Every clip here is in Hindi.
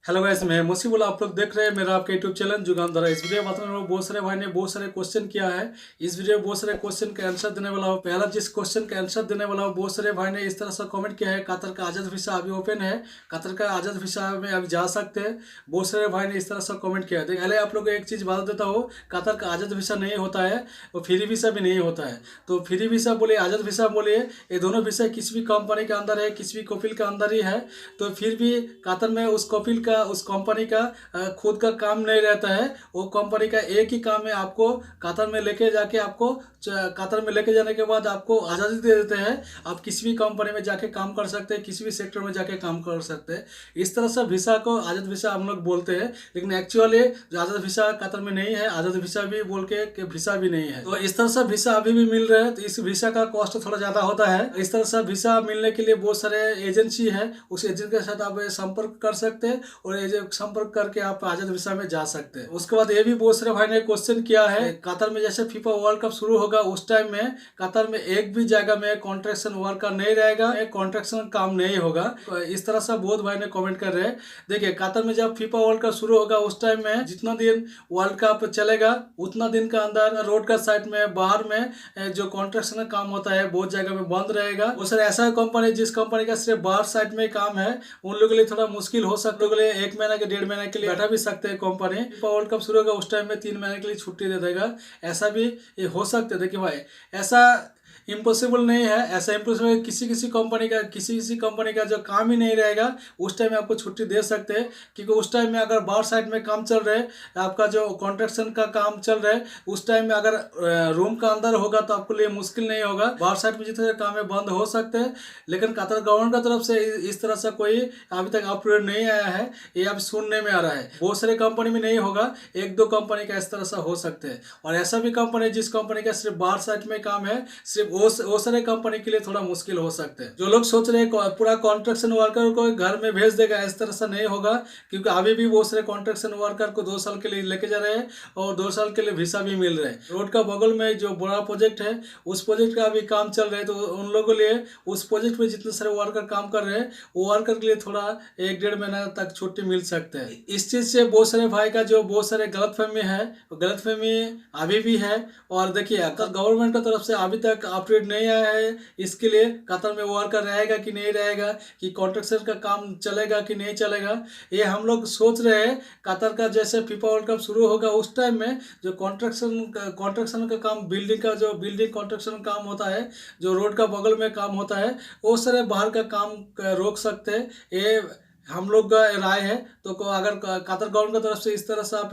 हेलो गाइस, मैं मुसीबुल। आप लोग देख रहे हैं मेरा आपका यूट्यूब चैनल जुगानदारा। इस वीडियो में बता रहा हूँ, बहुत सारे भाई ने बहुत सारे क्वेश्चन किया है। इस वीडियो में बहुत सारे क्वेश्चन का आंसर देने वाला हूँ। पहला जिस क्वेश्चन का आंसर देने वाला हूँ, बहुत सारे भाई ने इस तरह से कमेंट किया है, कतर का आज़ाद वीसा अभी ओपन है, कतर का आज़ाद वीसा में अभी जा सकते हैं। बहुत सारे भाई ने इस तरह से कमेंट किया है। देखिए, पहले आप लोग को एक चीज़ बता देता हूँ, कतर का आज़ाद वीसा नहीं होता है और फ्री वीसा भी नहीं होता है। तो फ्री वीसा बोलिए, आज़ाद वीसा बोलिए, ये दोनों वीसा किसी भी कंपनी के अंदर है, किसी भी कफिल के अंदर ही है। तो फिर भी कतर में उस कफिल का, उस कंपनी का खुद का काम नहीं रहता है। वो कंपनी का एक ही काम है, आपको कतर में लेके जाके, आपको कतर में लेके जाने के बाद आपको आज़ादी दे देते हैं। आप किसी भी कंपनी में जाके काम कर सकते हैं, किसी भी सेक्टर में जाके काम कर सकते हैं। इस तरह से वीसा को आज़ाद वीसा हम लोग बोलते हैं, लेकिन एक्चुअली जो आज़ाद वीसा कतर में नहीं है, आज़ाद वीसा भी बोल के वीसा भी नहीं है। तो इस तरह से वीसा अभी भी मिल रहा है, तो इस वीसा का कॉस्ट थोड़ा ज़्यादा होता है। इस तरह से वीसा मिलने के लिए बहुत सारे एजेंसी है, उस एजेंट के साथ आप संपर्क कर सकते हैं और संपर्क करके आप आज़ाद वीसा में जा सकते हैं। उसके बाद ये भी बहुत सारे भाई ने क्वेश्चन किया है, कतर में जैसे फीफा वर्ल्ड कप शुरू होगा उस टाइम में कतर में एक भी जगह में कॉन्ट्रैक्शन वर्कर नहीं रहेगा, कॉन्ट्रैक्शन काम नहीं होगा। इस तरह से बहुत भाई ने कमेंट कर रहे हैं। देखिए, कतर में जब फीफा वर्ल्ड कप शुरू होगा उस टाइम में जितना दिन वर्ल्ड कप चलेगा उतना दिन का अंदर रोड का साइड में, बाहर में जो कॉन्ट्रैक्शन का काम होता है बहुत जगह में बंद रहेगा। वो सर ऐसा कंपनी जिस कंपनी का सिर्फ बाहर साइड में काम है, उन लोगों के लिए थोड़ा मुश्किल हो सकता है। 1 महीना के 1.5 महीना के लिए बैठा भी सकते हैं कंपनी। वर्ल्ड कप शुरू होगा उस टाइम में 3 महीने के लिए छुट्टी दे देगा, ऐसा भी ये हो सकता है। देखिए भाई, ऐसा इम्पॉसिबल नहीं है, ऐसा इम्पॉसिबल किसी किसी कंपनी का जो काम ही नहीं रहेगा उस टाइम में आपको छुट्टी दे सकते हैं। क्योंकि उस टाइम में अगर बाहर साइड में काम चल रहा है, आपका जो कॉन्ट्रैक्शन का काम चल रहा है, उस टाइम में अगर रूम का अंदर होगा तो आपके लिए मुश्किल नहीं होगा। बाहर साइड में जितने काम है बंद हो सकते हैं, लेकिन कतर गवर्नमेंट की तरफ से इस तरह से कोई अभी तक अपडेट नहीं आया है। ये अब सुनने में आ रहा है, बहुत सारे कंपनी में नहीं होगा, 1-2 कंपनी का इस तरह से हो सकते हैं। और ऐसा भी कंपनी जिस कंपनी का सिर्फ बाहर साइड में काम है, सिर्फ वो सारे कंपनी के लिए थोड़ा मुश्किल हो सकते हैं। जो लोग सोच रहे हैं पूरा कॉन्ट्रैक्शन वर्कर को घर में भेज देगा, इस तरह से नहीं होगा। क्योंकि अभी भी बहुत सारे कॉन्ट्रैक्शन वर्कर को 2 साल के लिए लेके जा रहे हैं और 2 साल के लिए वीसा भी मिल रहा है। रोड का बगल में जो बड़ा प्रोजेक्ट है, उस प्रोजेक्ट का अभी काम चल रहा है, तो उन लोगों के लिए उस प्रोजेक्ट में जितने सारे वर्कर काम कर रहे हैं, वो वर्कर के लिए थोड़ा 1-1.5 महीना तक छुट्टी मिल सकते हैं। इस चीज से बहुत सारे भाई का जो बहुत सारे गलतफहमी है, गलतफहमी अभी भी है। और देखिए, गवर्नमेंट की तरफ से अभी तक अपडेट नहीं आया है इसके लिए कतर में वर्कर रहेगा कि नहीं रहेगा, कि कॉन्ट्रैक्शन का काम चलेगा कि नहीं चलेगा। ये हम लोग सोच रहे हैं कतर का जैसे फीफा वर्ल्ड कप शुरू होगा उस टाइम में जो कॉन्ट्रैक्शन का काम, बिल्डिंग कॉन्ट्रैक्शन काम होता है, जो रोड का बगल में काम होता है, वो सारे बाहर का काम रोक सकते हैं। ये हम लोग का राय है। तो अगर कतर गवर्नमेंट की तरफ से इस तरह से आप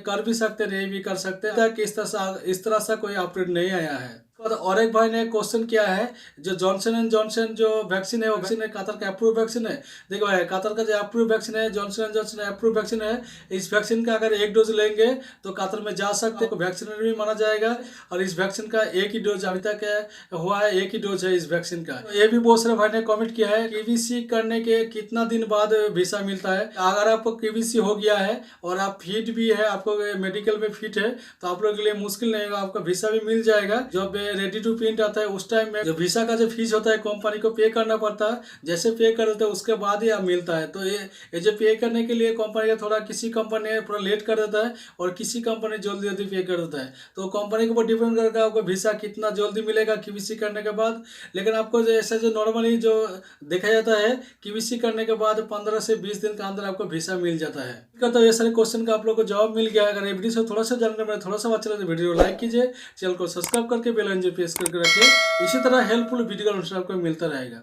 कर भी सकते हैं, नहीं भी कर सकते हैं, कि इस तरह से कोई अपडेट नहीं आया है। और एक भाई ने क्वेश्चन किया है, जो जॉनसन एंड जॉनसन जो वैक्सीन है, वैक्सीन है कतर का अप्रूव वैक्सीन है। देखो भाई, कतर का जो अप्रूव वैक्सीन है, Johnson and Johnson approve vaccine है। इस वैक्सीन का अगर 1 डोज लेंगे तो कतर में जा सकते हैं, वैक्सीन भी माना जाएगा। और इस वैक्सीन का एक ही डोज अभी तक हुआ है, एक ही डोज है इस वैक्सीन का। ये भी बहुत सारे भाई ने कमेंट किया है, केवीसी करने के कितना दिन बाद वीसा मिलता है। अगर आपको केवीसी हो गया है और आप फिट भी है, आपको मेडिकल में फिट है, तो आप लोगों के लिए मुश्किल नहीं होगा, आपका वीसा भी मिल जाएगा। जब रेडी टू प्रिंट आता है उस टाइम में जो वीसा का जो फीस होता है कंपनी को पे करना पड़ता है, जैसे पे कर देते हैं उसके बाद ही आप मिलता है। तो ये जो पे करने के लिए कंपनी का थोड़ा, किसी कंपनी थोड़ा लेट कर देता है और किसी कंपनी जल्दी जल्दी पे कर देता है। तो कंपनी के ऊपर डिपेंड करता है आपको वीसा कितना जल्दी मिलेगा केवीसी करने के बाद। लेकिन आपको जैसे जो नॉर्मली जो देखा जाता है, केवीसी करने के बाद 15 से 20 दिन के अंदर आपको वीसा मिल जाता है। तो ये सारे क्वेश्चन का आप लोग को जवाब मिल गया। अगर ये वीडियो से थोड़ा सा जानकर मैं थोड़ा सा अच्छा लगे तो वीडियो को लाइक कीजिए, चैनल को सब्सक्राइब करके बेल आइकन प्रेस करके रखिए। इसी तरह हेल्पफुल वीडियो का आपको मिलता रहेगा।